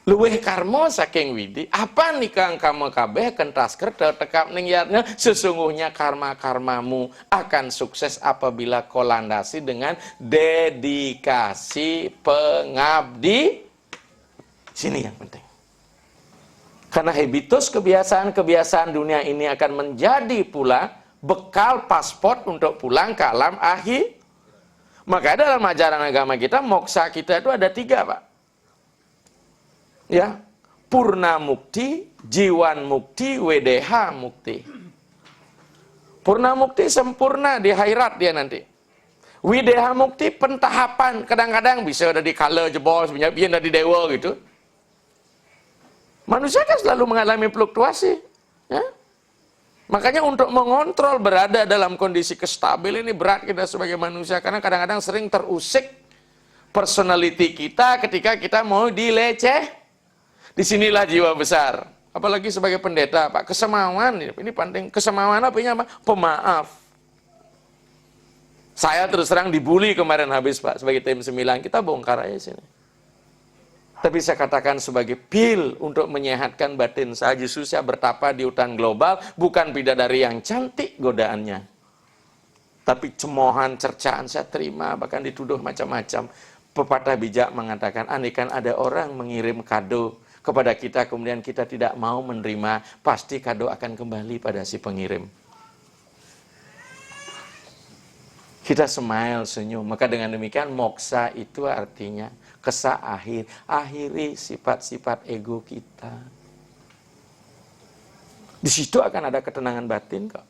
Luweh karmo saking widi, apa nikang kamu kabeh kentas kerja tekap ning yatnya, sesungguhnya karma-karmamu akan sukses apabila kau landasi dengan dedikasi pengabdi. Sini yang penting. Karena habitus kebiasaan-kebiasaan dunia ini akan menjadi pula bekal paspor untuk pulang ke alam akhir. Maka dalam ajaran agama kita, moksa kita itu ada 3, Pak. Ya, purna mukti, jiwan mukti, WDH mukti. Purna mukti sempurna di akhirat dia nanti. WDH mukti pentahapan, kadang-kadang bisa ada di kala jebol, biar ada di dewa gitu. Manusia kan selalu mengalami fluktuasi, ya. Makanya untuk mengontrol berada dalam kondisi kestabil ini berat kita sebagai manusia, karena kadang-kadang sering terusik personality kita ketika kita mau dileceh. Disinilah jiwa besar, apalagi sebagai pendeta, Pak. Kesemawan, ini penting. Kesemawan apa? Pemaaf. Saya terus terang dibully kemarin habis, Pak, sebagai tim 9. Kita bongkar aja sini. Tapi saya katakan sebagai pil untuk menyehatkan batin saya. Justru saya bertapa di hutan global, bukan bidadari yang cantik godaannya, tapi cemoohan, cercaan saya terima, bahkan dituduh macam-macam. Pepatah bijak mengatakan, andaikan ada orang mengirim kado kepada kita, kemudian kita tidak mau menerima, pasti kado akan kembali pada si pengirim. Kita smile, senyum. Maka dengan demikian, moksa itu artinya kesa akhir. Akhiri sifat-sifat ego kita. Di situ akan ada ketenangan batin kok.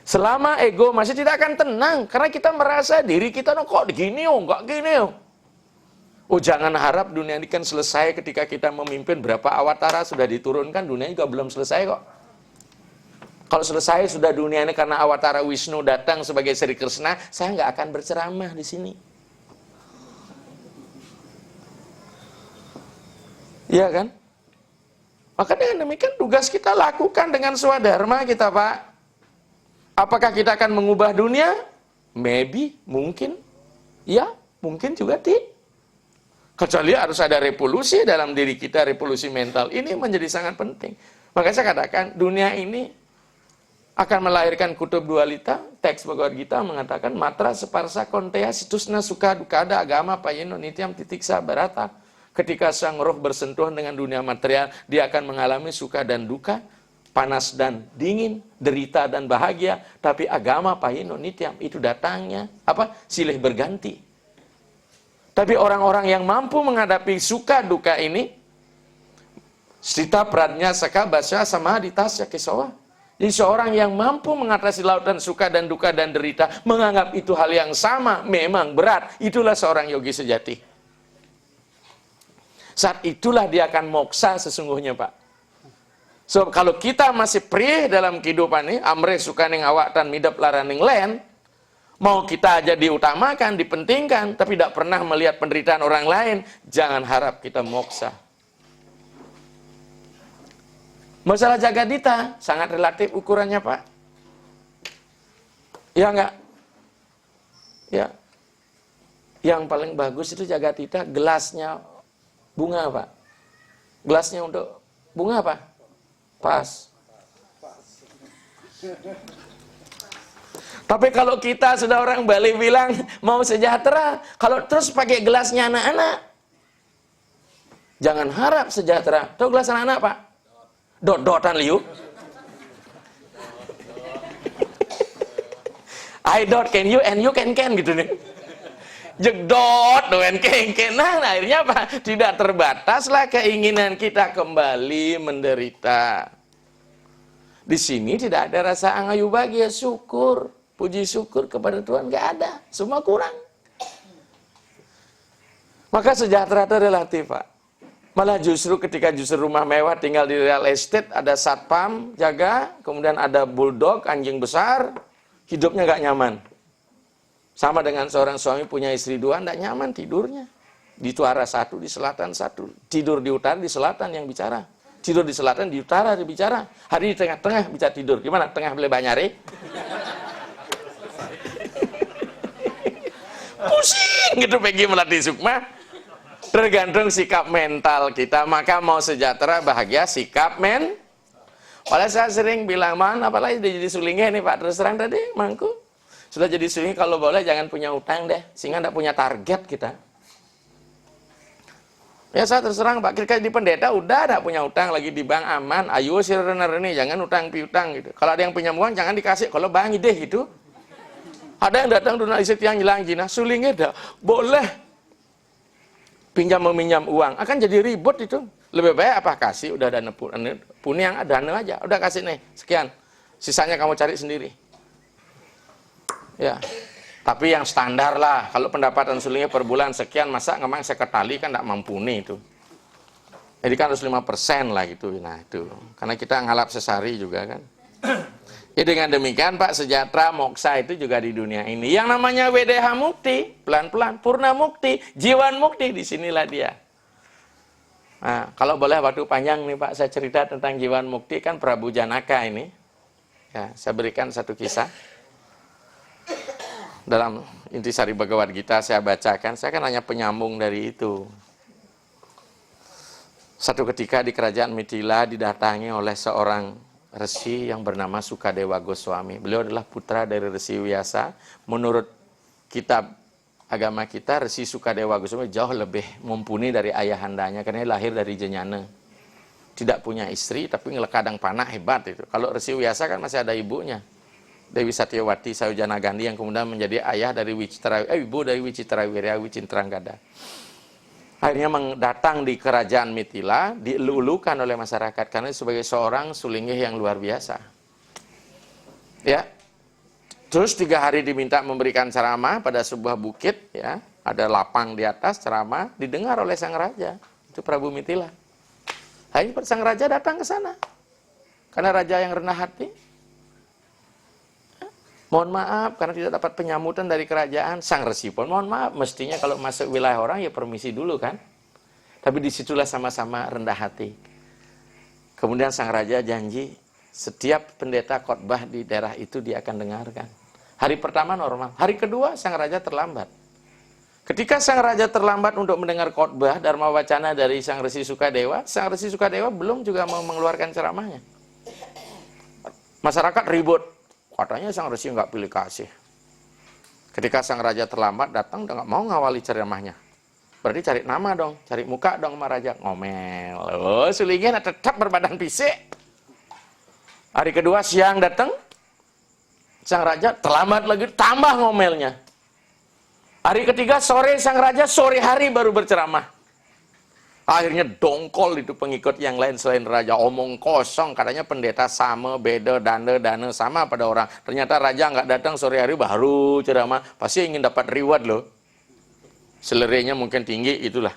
Selama ego masih tidak akan tenang, karena kita merasa diri kita kok gini nggak gini Oh, jangan harap dunia ini kan selesai ketika kita memimpin. Berapa awatara sudah diturunkan, dunia juga belum selesai kok. Kalau selesai sudah dunia ini karena awatara Wisnu datang sebagai Sri Krishna, saya nggak akan berceramah di sini. Iya kan? Maka dengan demikian tugas kita lakukan dengan swadharma kita, Pak. Apakah kita akan mengubah dunia? Maybe, mungkin. Ya, mungkin juga tidak. Kecuali harus ada revolusi dalam diri kita, revolusi mental. Ini menjadi sangat penting. Makanya saya katakan, dunia ini akan melahirkan kutub dualita. Teks Bhagavad Gita mengatakan, matra separsa kontea situsna suka dukada agama payeno nityam titik sabarata. Ketika sang roh bersentuhan dengan dunia material, dia akan mengalami suka dan duka, panas dan dingin, derita dan bahagia. Tapi agama payeno nityam, itu datangnya, silih berganti. Tapi orang-orang yang mampu menghadapi suka duka ini, Sita pradnya saka basya sama ditasya kesawa. Jadi seorang yang mampu mengatasi lautan suka dan duka dan derita, menganggap itu hal yang sama, memang berat. Itulah seorang yogi sejati. Saat itulah dia akan moksa sesungguhnya, Pak. So, kalau kita masih perih dalam kehidupan ini, amre suka ning awak tan midap laraning len, mau kita aja diutamakan, dipentingkan, tapi tidak pernah melihat penderitaan orang lain, jangan harap kita moksa. Masalah Jagadita sangat relatif ukurannya, Pak. Ya enggak? Ya. Yang paling bagus itu Jagadita gelasnya bunga, Pak. Gelasnya untuk bunga apa? Pas. Tapi kalau kita sudah orang Bali bilang mau sejahtera, kalau terus pakai gelasnya anak-anak, jangan harap sejahtera. Tahu gelas anak-anak, Pak? Dot-dotan liu. I dot can you and you can gitu nih. Jedot doen ken. Nah, akhirnya apa? Tidak terbataslah keinginan kita kembali menderita. Di sini tidak ada rasa angayu bahagia, syukur. Puji syukur kepada Tuhan nggak ada, semua kurang. Maka sejahtera itu relatif, Pak. Malah justru ketika rumah mewah tinggal di real estate, ada satpam jaga, kemudian ada bulldog, anjing besar, hidupnya nggak nyaman. Sama dengan seorang suami punya istri 2, nggak nyaman tidurnya. Di utara 1, di selatan 1. Tidur di utara, di selatan yang bicara. Tidur di selatan, di utara dia bicara. Hari di tengah-tengah bisa tidur. Gimana? Tengah boleh banyare? Pusing gitu pergi melatih sukma. Tergantung sikap mental kita. Maka mau sejahtera, bahagia, sikap Oleh saya sering bilang, apalagi jadi sulingnya nih Pak, terus terang tadi, mangku. Sudah jadi sulingnya, kalau boleh jangan punya utang deh, sehingga tidak punya target kita. Ya saya terus terang Pak, kita di pendeta udah tidak punya utang, lagi di bank aman, ayo sih ini, jangan utang piutang gitu. Kalau ada yang pinjam uang, jangan dikasih, kalau bangi deh gitu. Ada yang datang donasi yang hilang jina, sulingnya dah, boleh pinjam meminjam uang, akan jadi ribut itu. Lebih baik apa kasih, udah dana puni yang dana aja, udah kasih nih, sekian. Sisanya kamu cari sendiri. Ya. Tapi yang standar lah, kalau pendapatan sulingnya per bulan sekian, masa ngemang seketali kan tidak mumpuni itu. Jadi kan harus 5% lah gitu. Nah itu, karena kita ngalap sesari juga kan. Ya dengan demikian Pak, sejahtera moksa itu juga di dunia ini. Yang namanya WDH mukti, pelan-pelan, purna mukti, jiwan mukti, disinilah dia. Nah, kalau boleh waktu panjang nih Pak, saya cerita tentang jiwan mukti, kan Prabu Janaka ini. Ya, saya berikan satu kisah. Dalam Intisari Bhagavad Gita saya bacakan, saya kan hanya penyambung dari itu. Satu ketika di kerajaan Mithila didatangi oleh seorang resi yang bernama Sukadewa Goswami. Beliau adalah putra dari Resi Vyasa. Menurut kitab agama kita, Resi Sukadewa Goswami jauh lebih mumpuni dari ayahandanya, karena dia lahir dari Jenyana. Tidak punya istri, tapi kadang panah hebat itu. Kalau Resi Vyasa kan masih ada ibunya, Dewi Satyawati Sayujana Gandhi, yang kemudian menjadi ayah dari ibu dari Wicitrawirya Wicintrangada. Akhirnya datang di kerajaan Mithila, dielulukan oleh masyarakat karena sebagai seorang sulingih yang luar biasa. Ya, terus 3 hari diminta memberikan ceramah pada sebuah bukit, ya, ada lapang di atas ceramah, didengar oleh sang raja, itu Prabu Mithila. Akhirnya sang raja datang ke sana, karena raja yang rendah hati. Mohon maaf karena tidak dapat penyambutan dari kerajaan. Sang resi pun mohon maaf, mestinya kalau masuk wilayah orang ya permisi dulu kan. Tapi disitulah sama-sama rendah hati. Kemudian sang raja janji setiap pendeta khotbah di daerah itu dia akan dengarkan. Hari pertama normal, hari kedua sang raja terlambat. Ketika sang raja terlambat untuk mendengar khotbah Dharma Wacana dari sang Resi Sukadewa belum juga mau mengeluarkan ceramahnya. Masyarakat ribut. Katanya sang resi nggak pilih kasih. Ketika sang raja terlambat datang, udah nggak mau ngawali ceramahnya. Berarti cari nama dong, cari muka dong sama raja. Ngomel. Oh, sulingnya tetap berbadan pisik. Hari kedua siang datang, sang raja terlambat lagi, tambah ngomelnya. Hari ketiga sore sang raja sore hari baru berceramah. Akhirnya dongkol itu pengikut yang lain selain raja, omong kosong, katanya pendeta sama, beda, dana sama pada orang. Ternyata raja nggak datang sore hari baru ceramah, pasti ingin dapat reward loh. Selerenya mungkin tinggi, itulah.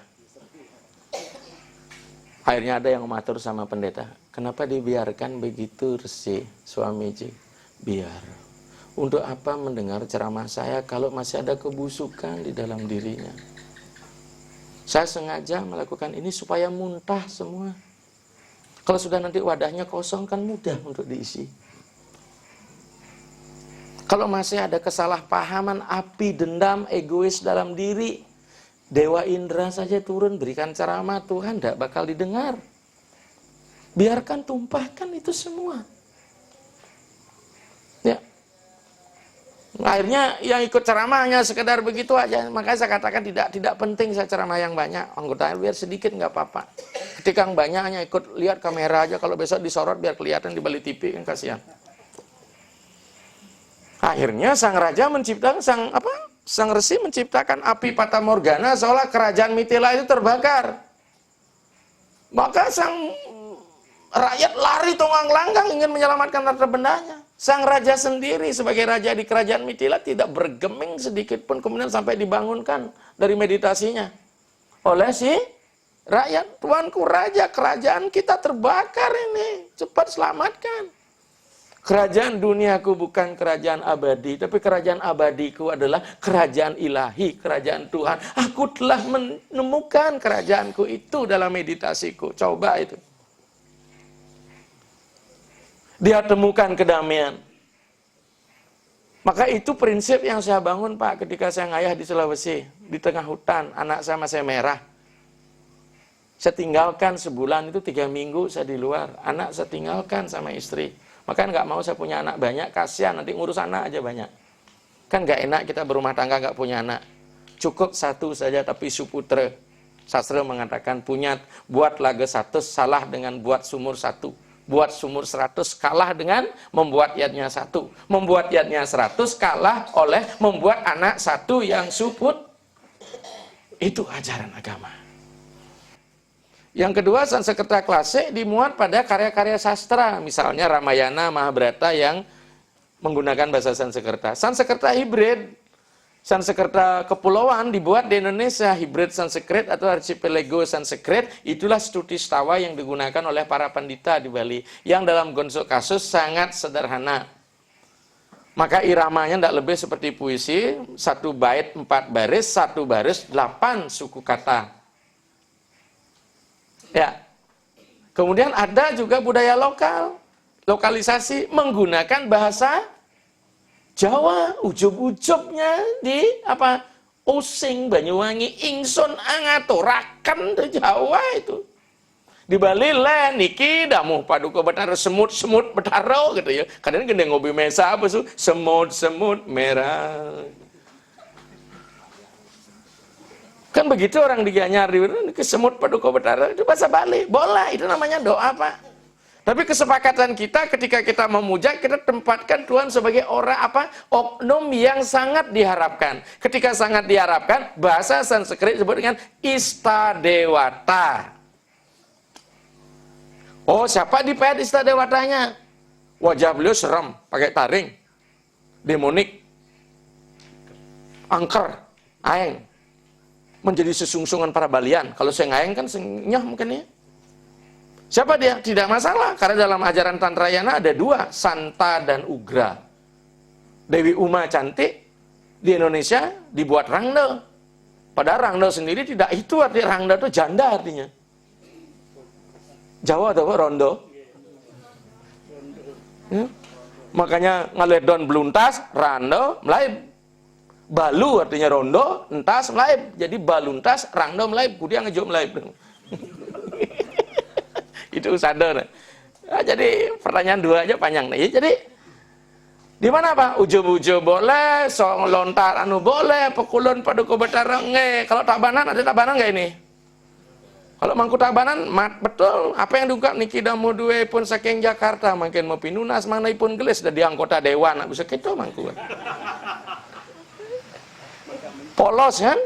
Akhirnya ada yang matur sama pendeta, kenapa dibiarkan begitu Resi Swamiji? Biar. Untuk apa mendengar ceramah saya kalau masih ada kebusukan di dalam dirinya? Saya sengaja melakukan ini supaya muntah semua. Kalau sudah nanti wadahnya kosong kan mudah untuk diisi. Kalau masih ada kesalahpahaman, api dendam, egois dalam diri, Dewa Indra saja turun berikan ceramah, Tuhan tidak bakal didengar. Biarkan tumpahkan itu semua. Ya. Akhirnya yang ikut ceramahnya sekedar begitu aja. Makanya saya katakan tidak penting saya ceramah yang banyak. Anggotanya biar sedikit nggak apa-apa. Ketika yang banyak hanya ikut lihat kamera aja. Kalau besok disorot biar kelihatan di balik TV kan kasihan. Akhirnya sang raja menciptakan sang resi menciptakan api Fata Morgana seolah kerajaan Mithila itu terbakar. Maka sang rakyat lari tonggang-langgang ingin menyelamatkan harta bendanya. Sang raja sendiri sebagai raja di kerajaan Mithila tidak bergeming sedikit pun, kemudian sampai dibangunkan dari meditasinya oleh si rakyat. Tuanku raja, kerajaan kita terbakar ini, cepat selamatkan. Kerajaan duniaku bukan kerajaan abadi, tapi kerajaan abadiku adalah kerajaan ilahi, kerajaan Tuhan. Aku telah menemukan kerajaanku itu dalam meditasiku. Coba itu. Dia temukan kedamaian. Maka itu prinsip yang saya bangun Pak ketika saya ngayah di Sulawesi. Di tengah hutan, anak saya masih merah. Saya tinggalkan sebulan itu 3 minggu saya di luar. Anak saya tinggalkan sama istri. Makanya nggak mau saya punya anak banyak, kasihan nanti ngurus anak aja banyak. Kan nggak enak kita berumah tangga nggak punya anak. Cukup satu saja tapi suputra. Sastra mengatakan buat laga 100 salah dengan buat sumur 1. Buat sumur 100 kalah dengan membuat yatnya 1. Membuat yatnya 100 kalah oleh membuat anak 1 yang suput. Itu ajaran agama. Yang kedua, Sanskerta klasik dimuat pada karya-karya sastra. Misalnya Ramayana, Mahabharata yang menggunakan bahasa Sanskerta. Sanskerta hibrid. Sanskerta kepulauan dibuat di Indonesia. Hibrid Sanskrit atau archipelago Sanskrit. Itulah Stuti-Stawa yang digunakan oleh para pandita di Bali. Yang dalam gonso kasus sangat sederhana. Maka iramanya tidak lebih seperti puisi. 1 bait 4 baris, 1 baris 8 suku kata. Ya. Kemudian ada juga budaya lokal. Lokalisasi menggunakan bahasa Jawa. Ujub-ujubnya di apa? Osing, Banyuwangi, Ingsun, Angaturaken di Jawa itu. Di Bali le niki damuh paduka betara semut-semut betaro gitu ya. Kadang gede ngopi mesa apa su? Semut-semut merah. Kan begitu orang di Gianyar, ke semut paduka betara, itu bahasa Bali. Boleh, itu namanya doa, Pak. Tapi kesepakatan kita ketika kita memuja, kita tempatkan Tuhan sebagai orang apa? Oknum yang sangat diharapkan. Ketika sangat diharapkan, bahasa Sanskrit disebut dengan Istadewata. Oh, siapa di pet Istadewatanya? Wajah beliau seram, pakai taring, demonik, angker, aeng. Menjadi sesungsungan para Balian. Kalau saya ngayang kan senyah mungkin ya. Siapa dia? Tidak masalah. Karena dalam ajaran Tantrayana ada 2. Santa dan Ugra. Dewi Uma cantik. Di Indonesia dibuat Rangda. Padahal Rangda sendiri tidak itu artinya. Rangda itu janda artinya. Jawa atau apa? Rondo. Ya. Makanya ngaledon beluntas. Rando melaib. Balu artinya rondo, entas melaib. Jadi baluntas, rangdo melaib, kudia ngejo melaib. Itu sadar. Nah, jadi pertanyaan 2 aja panjang nih. Jadi di mana Pak? Ujub-ujub boleh, song lontar anu boleh, pekulun paduka betara nge. Kalau Tabanan ada Tabanan nggak ini? Kalau Mangku Tabanan betul. Apa yang diungkap niki damu duwe pun saking Jakarta, makin mau pinunas mana pun gelis dari anggota dewan, bisa gitu Mangku. Polos kan?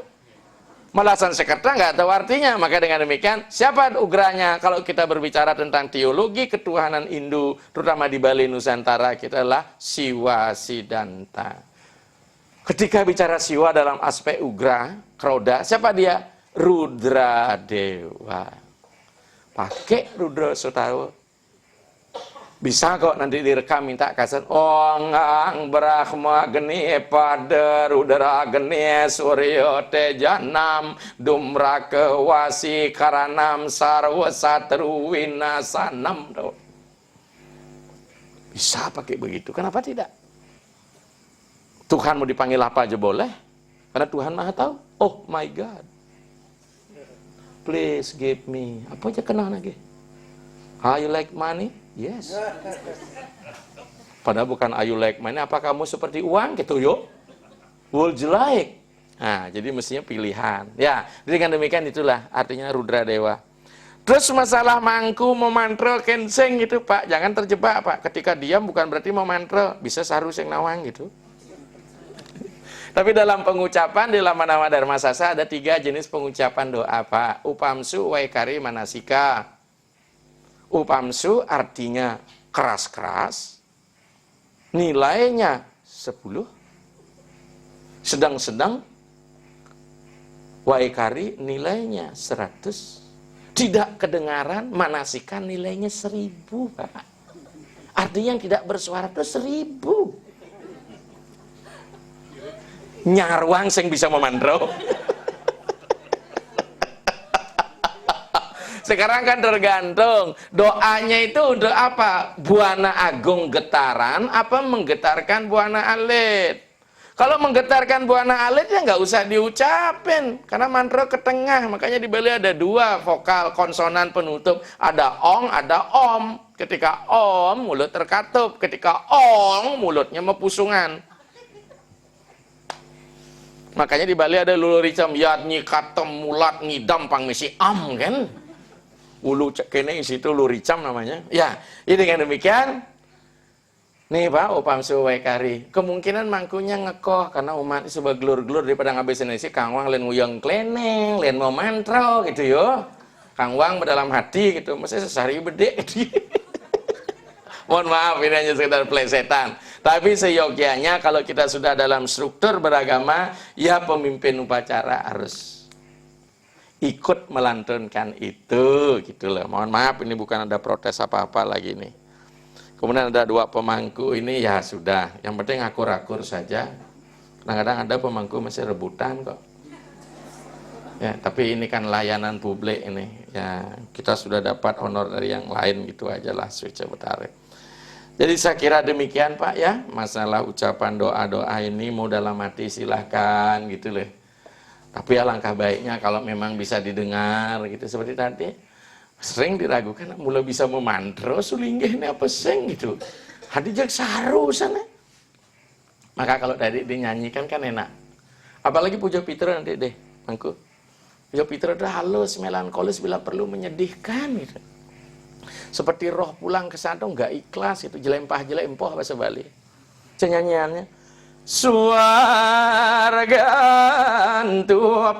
Malah Sanskerta nggak tahu artinya. Maka dengan demikian, siapa ugranya? Kalau kita berbicara tentang teologi ketuhanan Hindu, terutama di Bali Nusantara, kita adalah Siwa Siddhanta. Ketika bicara Siwa dalam aspek ugra, kroda, siapa dia? Rudra Dewa. Pakai Rudra Sutawa. Bisa kok nanti direkam minta kasar. Ongang Brahma geni pada Rudra geni Suryo Tejanam Dumraka wasi karanam sarwa satru winasanam. Bisa pakai begitu. Kenapa tidak? Tuhan mau dipanggil apa aja boleh. Karena Tuhan Maha tahu. Oh my God. Please give me. Apa aja kenal lagi? Are you like money? Yes. Padahal bukan are you like money. Apa kamu seperti uang gitu yuk? Would you like? Nah, jadi mestinya pilihan. Ya, dengan demikian itulah artinya Rudra Dewa. Terus masalah mangku memantra kenseng gitu Pak. Jangan terjebak Pak. Ketika diam bukan berarti memantra. Bisa sarus yang nawang gitu. Tapi dalam pengucapan di nama-nama Dharma Sasa ada 3 jenis pengucapan doa Pak. Upamsu waikari manasika. Upamsu artinya keras-keras, nilainya 10, sedang-sedang, waikari nilainya 100, tidak kedengaran, manasikan nilainya 1000, Pak. Artinya yang tidak bersuara itu 1000. Nyarwang sing bisa memandro. Sekarang kan tergantung doanya itu untuk apa? Buana agung getaran apa menggetarkan buana alit. Kalau menggetarkan buana alit ya nggak usah diucapin, karena mantra ke tengah. Makanya di Bali ada dua vokal konsonan penutup, ada ong, ada om. Ketika om, mulut terkatup. Ketika ong, mulutnya mepusungan. Makanya di Bali ada luluricam, yad nyikatem mulat ngidam pangmisi am, kan? Ulu kene isi itu luricam namanya. Ya, ini dengan demikian. Nih Pak, opam suwe kari. Kemungkinan mangkunya ngekoh karena umat itu sebagai glur-glur daripada ngabisin isi Kang Wang len nguyang kleneng, len mau mantra gitu yo. Kang Wang dalam hati gitu, mesti sesari bede. Mohon maaf ini hanya sekedar plesetan. Tapi seyogianya kalau kita sudah dalam struktur beragama, ya pemimpin upacara harus ikut melantunkan itu gitu loh. Mohon maaf ini bukan ada protes apa-apa lagi nih. Kemudian ada dua pemangku ini ya sudah, yang penting akur-akur saja. Kadang-kadang ada pemangku masih rebutan kok. Ya, tapi ini kan layanan publik ini. Ya, kita sudah dapat honor dari yang lain gitu aja lah, switch betare. Jadi saya kira demikian Pak ya, masalah ucapan doa-doa ini mau dalam hati silahkan gitu loh. Tapi alangkah baiknya kalau memang bisa didengar gitu seperti tadi. Sering diragukan, mulai bisa memantra, sulinggih ini apa sing gitu. Hadi jak saru sana. Maka kalau tadi dinyanyikan kan enak. Apalagi Puja Pitra nanti deh, Mangku. Puja Pitra itu halus, melankolis bila perlu menyedihkan gitu. Seperti roh pulang ke sana nggak ikhlas itu, jelempah jelempoh bahasa Bali. Cenyanyiannya. Swargantu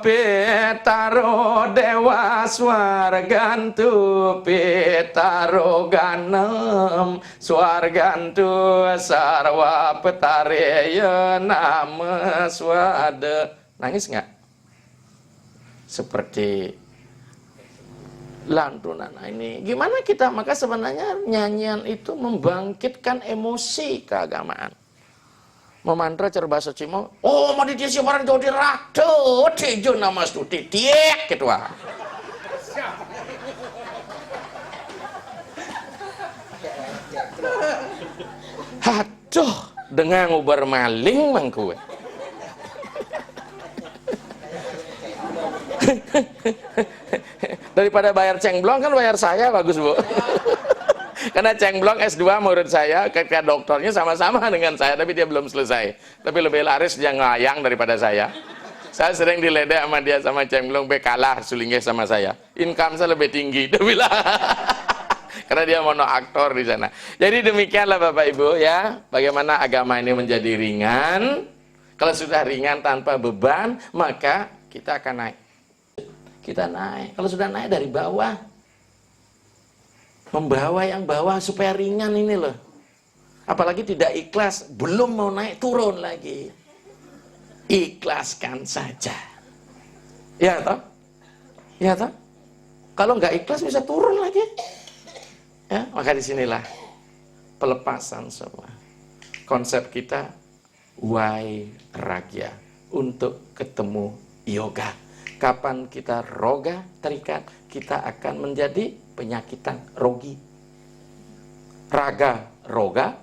petaro dewa swargantu petaro ganem swargantu sarwa petareya nama swada. Nangis nggak? Seperti lantunan ini. Gimana kita? Maka sebenarnya nyanyian itu membangkitkan emosi keagamaan. Memantra cerbasa cimo, oh madi dia siaparan jauh dirakto, tejo nama stuti tiek gitu ah. Aduh, dengan ubar maling mangku. Daripada bayar cengblong kan bayar saya bagus Bu. Karena cengblong S2 murid saya, ketika doktornya sama-sama dengan saya, tapi dia belum selesai. Tapi lebih laris dia ngayang daripada saya. Saya sering diledek sama dia, sama cengblong, be kalah sulingnya sama saya. Income saya lebih tinggi, dia bilang. Karena dia mono aktor di sana. Jadi demikianlah Bapak Ibu ya, bagaimana agama ini menjadi ringan. Kalau sudah ringan tanpa beban, maka kita akan naik. Kita naik. Kalau sudah naik dari bawah, membawa yang bawah supaya ringan ini loh. Apalagi tidak ikhlas, belum mau naik turun lagi. Ikhlaskan saja. Ya toh? Ya toh? Kalau nggak ikhlas bisa turun lagi. Ya, maka disinilah pelepasan semua. Konsep kita Wairagya untuk ketemu yoga. Kapan kita roga terikat, kita akan menjadi penyakitan rogi. Raga roga,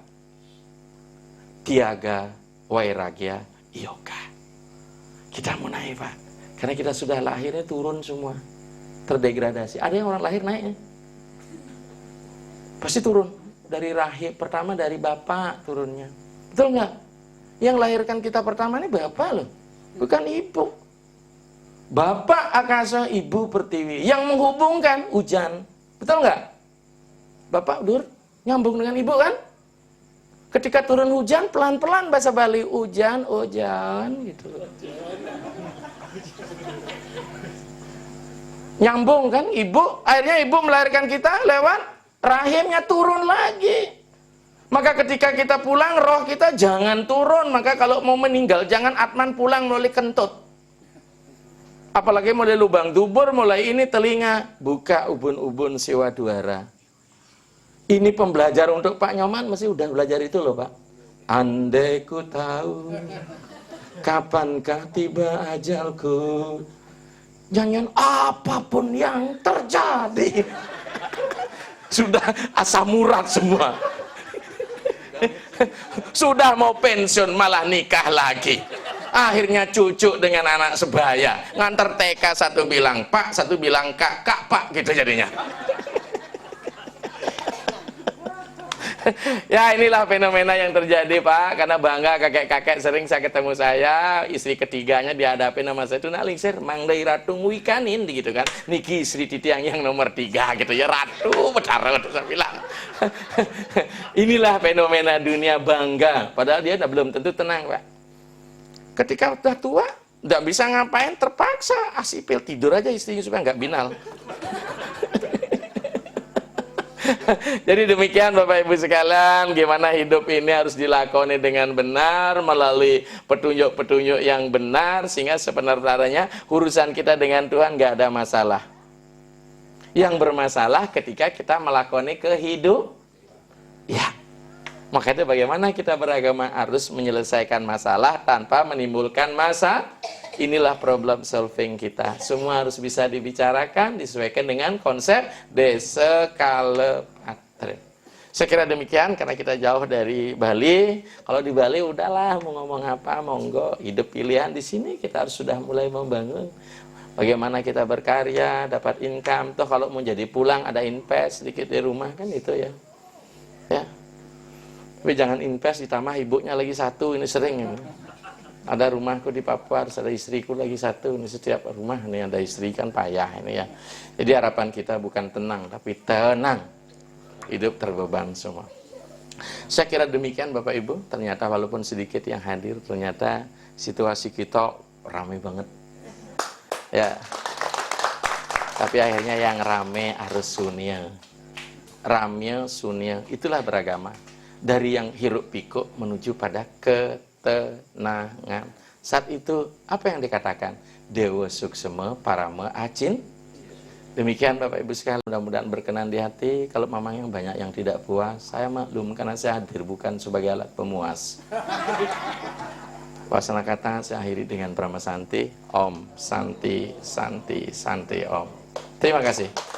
tiaga wairagya yoga. Kita mau naik Pak, karena kita sudah lahirnya turun semua, terdegradasi. Ada yang orang lahir naiknya, pasti turun dari rahim pertama, dari bapak turunnya, betul nggak? Yang lahirkan kita pertama ini bapak loh, bukan ibu. Bapak akasa, ibu pertiwi. Yang menghubungkan hujan. Betul nggak? Bapak dur nyambung dengan ibu kan? Ketika turun hujan, pelan-pelan bahasa Bali. Hujan, hujan gitu. Nyambung kan? Ibu, akhirnya ibu melahirkan kita lewat rahimnya, turun lagi. Maka ketika kita pulang, roh kita jangan turun. Maka kalau mau meninggal, jangan atman pulang melalui kentut. Apalagi mulai lubang dubur, mulai ini telinga, buka ubun-ubun siwa duara. Ini pembelajar untuk Pak Nyoman, mesti udah belajar itu loh Pak. Andai ku tahu, kapankah tiba ajalku, jangan apapun yang terjadi. Sudah asam urat semua. Sudah mau pensiun malah nikah lagi. Akhirnya cucu dengan anak sebaya. Nganter TK, satu bilang Pak, satu bilang Kak, Kak Pak, gitu jadinya. Ya, inilah fenomena yang terjadi, Pak. Karena bangga kakek-kakek sering saya ketemu saya, istri ketiganya dihadapi nama saya itu nalingsir mangdai ratu nguikanin gitu kan. Niki istri titiang yang nomor 3 gitu ya, ratu betar saya bilang. Inilah fenomena dunia bangga, padahal dia belum tentu tenang, Pak. Ketika udah tua, nggak bisa ngapain, terpaksa asipil tidur aja istrinya supaya nggak binal. Jadi demikian Bapak Ibu sekalian, gimana hidup ini harus dilakoni dengan benar melalui petunjuk-petunjuk yang benar, sehingga sebenarnya urusan kita dengan Tuhan nggak ada masalah. Yang bermasalah ketika kita melakoni kehidupan. Ya, makanya bagaimana kita beragama harus menyelesaikan masalah tanpa menimbulkan masalah. Inilah problem solving kita. Semua harus bisa dibicarakan, disesuaikan dengan konsep deeskalation. Saya kira demikian, karena kita jauh dari Bali. Kalau di Bali udahlah, mau ngomong apa, monggo. Hidup pilihan. Di sini kita harus sudah mulai membangun. Bagaimana kita berkarya, dapat income. Toh kalau mau jadi pulang, ada invest sedikit di rumah, kan itu ya. Ya. Tapi jangan invest ditambah ibunya lagi satu, ini sering ya. Ada rumahku di Papua, ada istriku lagi satu, ini setiap rumah ini ada istri kan payah ini ya. Jadi harapan kita bukan tenang, tapi tenang. Hidup terbeban semua. Saya kira demikian Bapak Ibu, ternyata walaupun sedikit yang hadir, ternyata situasi kita ramai banget. Ya. Tapi akhirnya yang rame harus sunia. Ramya sunia, itulah beragama. Dari yang hiruk pikuk menuju pada ketenangan. Saat itu apa yang dikatakan? Dewa suksema parama acin. Demikian Bapak Ibu sekalian, mudah-mudahan berkenan di hati. Kalau mamanya banyak yang tidak puas, saya maklum karena saya hadir bukan sebagai alat pemuas. Wasana kata saya akhiri dengan Brahma Santi. Om Santi Santi Santi Om. Terima kasih.